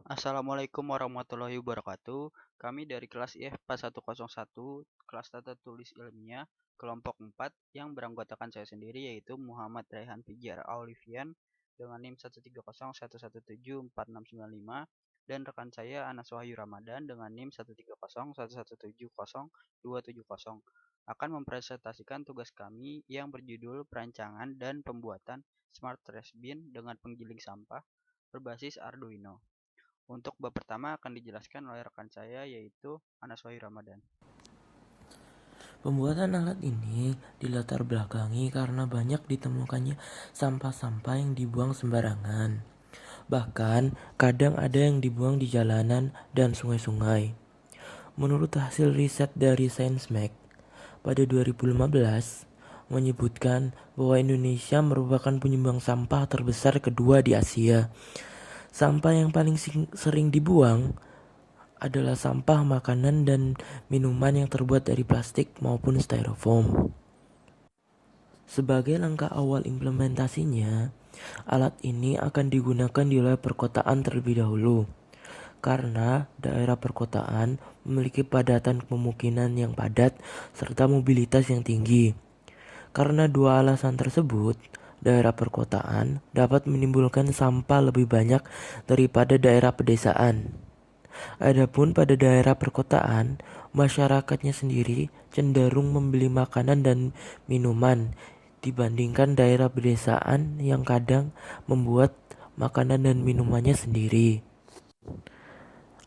Assalamualaikum warahmatullahi wabarakatuh. Kami dari kelas IFPA 101, kelas Tata Tulis Ilmiah, kelompok 4 yang beranggotakan saya sendiri yaitu Muhammad Raihan Pijar Aulivian dengan NIM 13011174695 dan rekan saya Anas Wahyu Ramadan dengan NIM 13011170270 akan mempresentasikan tugas kami yang berjudul perancangan dan pembuatan Smart Trash Bin dengan penggiling sampah berbasis Arduino. Untuk bab pertama akan dijelaskan oleh rekan saya yaitu Anas Wahyu Ramadan. Pembuatan alat ini dilatar belakangi karena banyak ditemukannya sampah-sampah yang dibuang sembarangan. Bahkan, kadang ada yang dibuang di jalanan dan sungai-sungai. Menurut hasil riset dari ScienceMac pada 2015, menyebutkan bahwa Indonesia merupakan penyumbang sampah terbesar kedua di Asia. Sampah yang paling sering dibuang adalah sampah makanan dan minuman yang terbuat dari plastik maupun styrofoam. Sebagai langkah awal implementasinya, alat ini akan digunakan di wilayah perkotaan terlebih dahulu, karena daerah perkotaan memiliki padatan pemukiman yang padat serta mobilitas yang tinggi. Karena dua alasan tersebut, daerah perkotaan dapat menimbulkan sampah lebih banyak daripada daerah pedesaan. Adapun pada daerah perkotaan, masyarakatnya sendiri cenderung membeli makanan dan minuman dibandingkan daerah pedesaan yang kadang membuat makanan dan minumannya sendiri.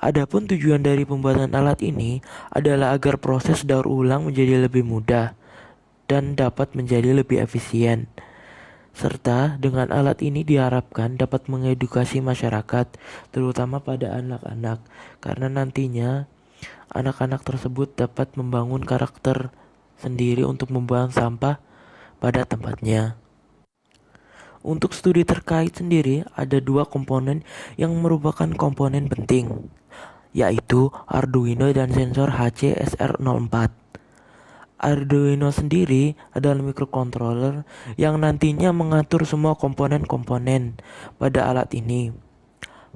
Adapun tujuan dari pembuatan alat ini adalah agar proses daur ulang menjadi lebih mudah dan dapat menjadi lebih efisien. Serta dengan alat ini diharapkan dapat mengedukasi masyarakat, terutama pada anak-anak, karena nantinya anak-anak tersebut dapat membangun karakter sendiri untuk membuang sampah pada tempatnya. Untuk studi terkait sendiri, ada dua komponen yang merupakan komponen penting, yaitu Arduino dan sensor HC-SR04. Arduino sendiri adalah microcontroller yang nantinya mengatur semua komponen-komponen pada alat ini.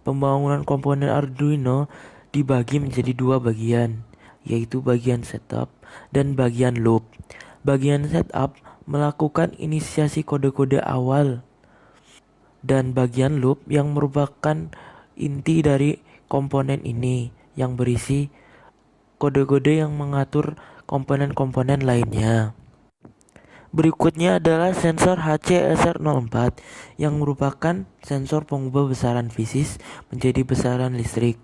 Pembangunan komponen Arduino dibagi menjadi dua bagian, yaitu bagian setup dan bagian loop. Bagian setup melakukan inisiasi kode-kode awal dan bagian loop yang merupakan inti dari komponen ini yang berisi kode-kode yang mengatur komponen-komponen lainnya. Berikutnya adalah sensor HC-SR04 yang merupakan sensor pengubah besaran fisis menjadi besaran listrik.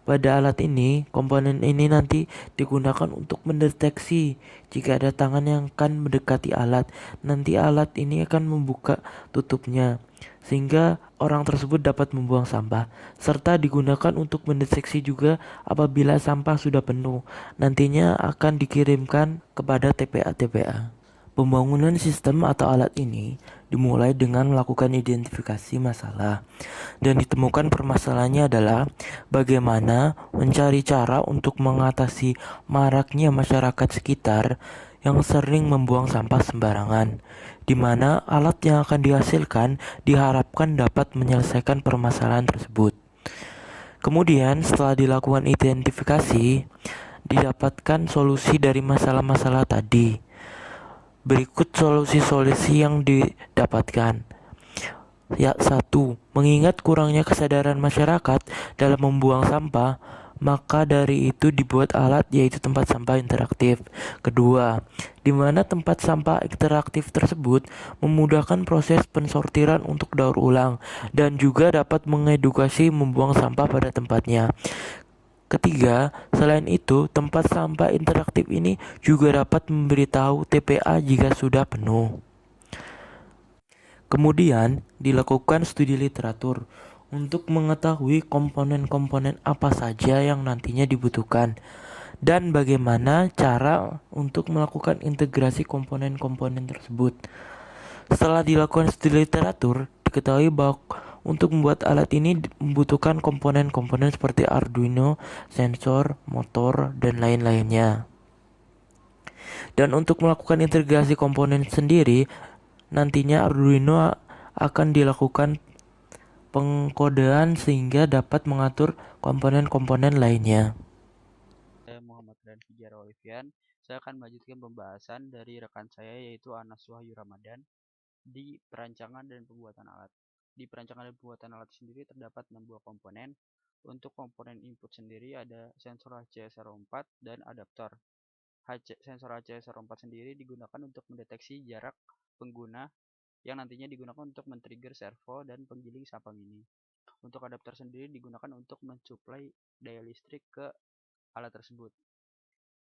Pada alat ini, komponen ini nanti digunakan untuk mendeteksi jika ada tangan yang akan mendekati alat. Nanti alat ini akan membuka tutupnya sehingga orang tersebut dapat membuang sampah, serta digunakan untuk mendeteksi juga apabila sampah sudah penuh. Nantinya akan dikirimkan kepada TPA-TPA. Pembangunan sistem atau alat ini dimulai dengan melakukan identifikasi masalah, dan ditemukan permasalahannya adalah bagaimana mencari cara untuk mengatasi maraknya masyarakat sekitar yang sering membuang sampah sembarangan, di mana alat yang akan dihasilkan diharapkan dapat menyelesaikan permasalahan tersebut. Kemudian setelah dilakukan identifikasi, didapatkan solusi dari masalah-masalah tadi. Berikut solusi-solusi yang didapatkan. Ya, 1. Mengingat kurangnya kesadaran masyarakat dalam membuang sampah, maka dari itu dibuat alat yaitu tempat sampah interaktif. Kedua, di mana tempat sampah interaktif tersebut memudahkan proses pensortiran untuk daur ulang dan juga dapat mengedukasi membuang sampah pada tempatnya. Ketiga, selain itu, tempat sampah interaktif ini juga dapat memberitahu TPA jika sudah penuh. Kemudian, dilakukan studi literatur untuk mengetahui komponen-komponen apa saja yang nantinya dibutuhkan dan bagaimana cara untuk melakukan integrasi komponen-komponen tersebut. Setelah dilakukan studi literatur, diketahui bahwa untuk membuat alat ini membutuhkan komponen-komponen seperti Arduino, sensor, motor, dan lain-lainnya. Dan untuk melakukan integrasi komponen sendiri, nantinya Arduino akan dilakukan pengkodean sehingga dapat mengatur komponen-komponen lainnya. Saya Muhammad dan Fijar Olivian. Saya akan melanjutkan pembahasan dari rekan saya yaitu Anas Wahyu Ramadan di perancangan dan pembuatan alat. Di perancangan dan pembuatan alat sendiri terdapat 6 buah komponen. Untuk komponen input sendiri ada sensor HCSR4 dan adaptor. Sensor HCSR4 sendiri digunakan untuk mendeteksi jarak pengguna yang nantinya digunakan untuk men-trigger servo dan penggiling sampah mini. Untuk adaptor sendiri digunakan untuk mensuplai daya listrik ke alat tersebut.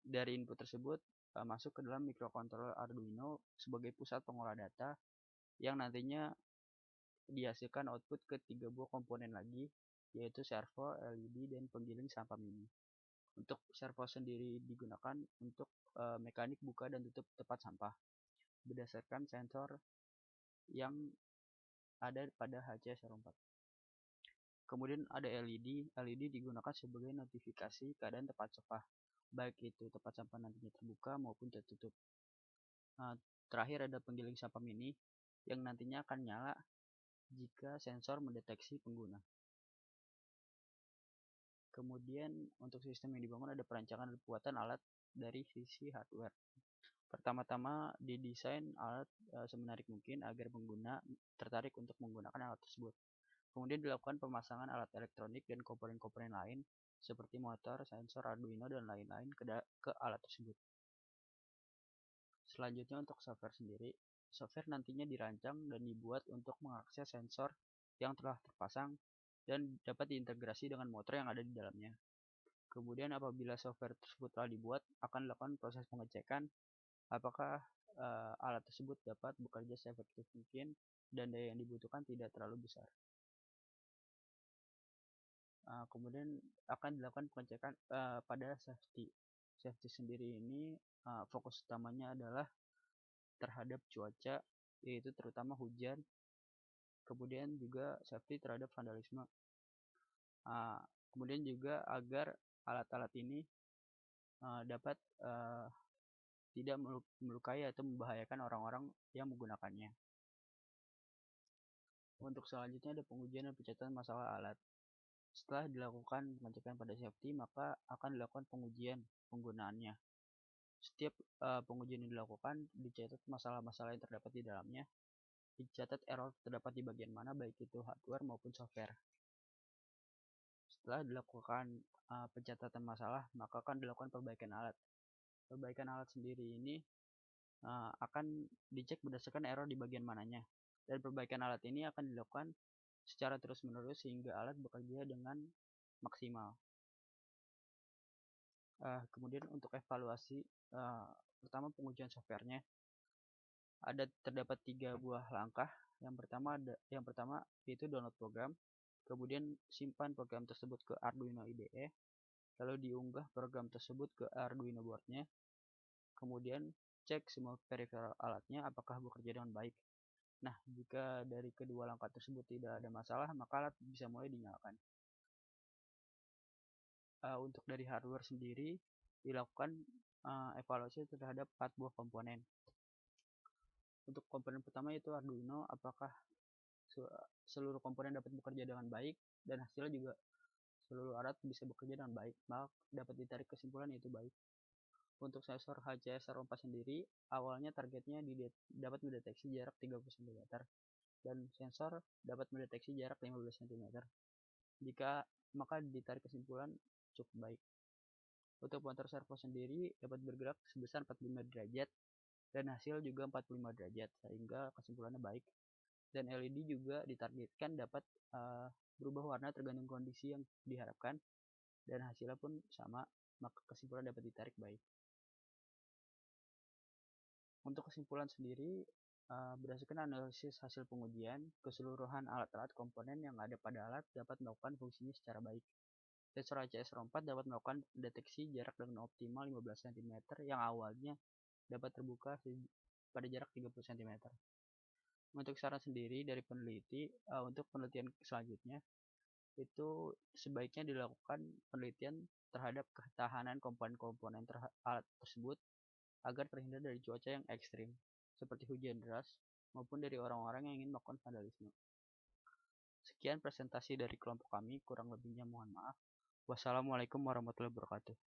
Dari input tersebut masuk ke dalam microcontroller Arduino sebagai pusat pengolah data yang nantinya dihasilkan output ke 3 buah komponen lagi, yaitu servo, LED, dan penggiling sampah mini. Untuk servo sendiri digunakan untuk mekanik buka dan tutup tempat sampah berdasarkan sensor yang ada pada HCSR4. Kemudian ada LED. LED digunakan sebagai notifikasi keadaan tempat sampah, baik itu tempat sampah nantinya terbuka maupun tertutup. Terakhir ada penggiling sampah mini yang nantinya akan nyala jika sensor mendeteksi pengguna. Kemudian untuk sistem yang dibangun ada perancangan dan pembuatan alat dari sisi hardware. Pertama-tama didesain alat semenarik mungkin agar pengguna tertarik untuk menggunakan alat tersebut. Kemudian dilakukan pemasangan alat elektronik dan komponen-komponen lain seperti motor, sensor, Arduino, dan lain-lain ke alat tersebut. Selanjutnya untuk software sendiri, software nantinya dirancang dan dibuat untuk mengakses sensor yang telah terpasang dan dapat diintegrasi dengan motor yang ada di dalamnya. Kemudian apabila software tersebut telah dibuat, akan dilakukan proses pengecekan apakah alat tersebut dapat bekerja seefektif mungkin dan daya yang dibutuhkan tidak terlalu besar. Kemudian akan dilakukan pengecekan pada safety. Safety sendiri ini fokus utamanya adalah terhadap cuaca, yaitu terutama hujan. Kemudian juga safety terhadap vandalisme. Kemudian juga agar alat-alat ini dapat tidak melukai atau membahayakan orang-orang yang menggunakannya. Untuk selanjutnya ada pengujian dan pencatatan masalah alat. Setelah dilakukan pengecekan pada safety, maka akan dilakukan pengujian penggunaannya. Setiap pengujian yang dilakukan, dicatat masalah-masalah yang terdapat di dalamnya, dicatat error terdapat di bagian mana, baik itu hardware maupun software. Setelah dilakukan pencatatan masalah, maka akan dilakukan perbaikan alat. Perbaikan alat sendiri ini akan dicek berdasarkan error di bagian mananya. Dan perbaikan alat ini akan dilakukan secara terus-menerus sehingga alat bekerja dengan maksimal. Kemudian untuk evaluasi, pertama pengujian softwarenya terdapat 3 buah langkah. Yang pertama yaitu download program, kemudian simpan program tersebut ke Arduino IDE, lalu diunggah program tersebut ke Arduino boardnya, kemudian cek semua peripheral alatnya apakah bekerja dengan baik. Nah, jika dari kedua langkah tersebut tidak ada masalah, maka alat bisa mulai dinyalakan. Untuk dari hardware sendiri dilakukan evaluasi terhadap 4 buah komponen. Untuk komponen pertama yaitu Arduino, apakah seluruh komponen dapat bekerja dengan baik dan hasilnya juga seluruh alat bisa bekerja dengan baik, maka dapat ditarik kesimpulan yaitu baik. Untuk sensor HCSR4 sendiri, awalnya targetnya dapat mendeteksi jarak 30 cm dan sensor dapat mendeteksi jarak 15 cm. Maka ditarik kesimpulan cukup baik. Untuk motor servo sendiri dapat bergerak sebesar 45 derajat dan hasil juga 45 derajat sehingga kesimpulannya baik. Dan LED juga ditargetkan dapat berubah warna tergantung kondisi yang diharapkan dan hasilnya pun sama, maka kesimpulan dapat ditarik baik. Untuk kesimpulan sendiri, berdasarkan analisis hasil pengujian, keseluruhan alat-alat komponen yang ada pada alat dapat melakukan fungsinya secara baik. Sensor HCSR4 dapat melakukan deteksi jarak dengan optimal 15 cm yang awalnya dapat terbuka pada jarak 30 cm. Untuk saran sendiri dari peneliti, untuk penelitian selanjutnya, itu sebaiknya dilakukan penelitian terhadap ketahanan komponen-komponen alat tersebut agar terhindar dari cuaca yang ekstrim, seperti hujan deras, maupun dari orang-orang yang ingin melakukan vandalisme. Sekian presentasi dari kelompok kami, kurang lebihnya mohon maaf. Wassalamualaikum warahmatullahi wabarakatuh.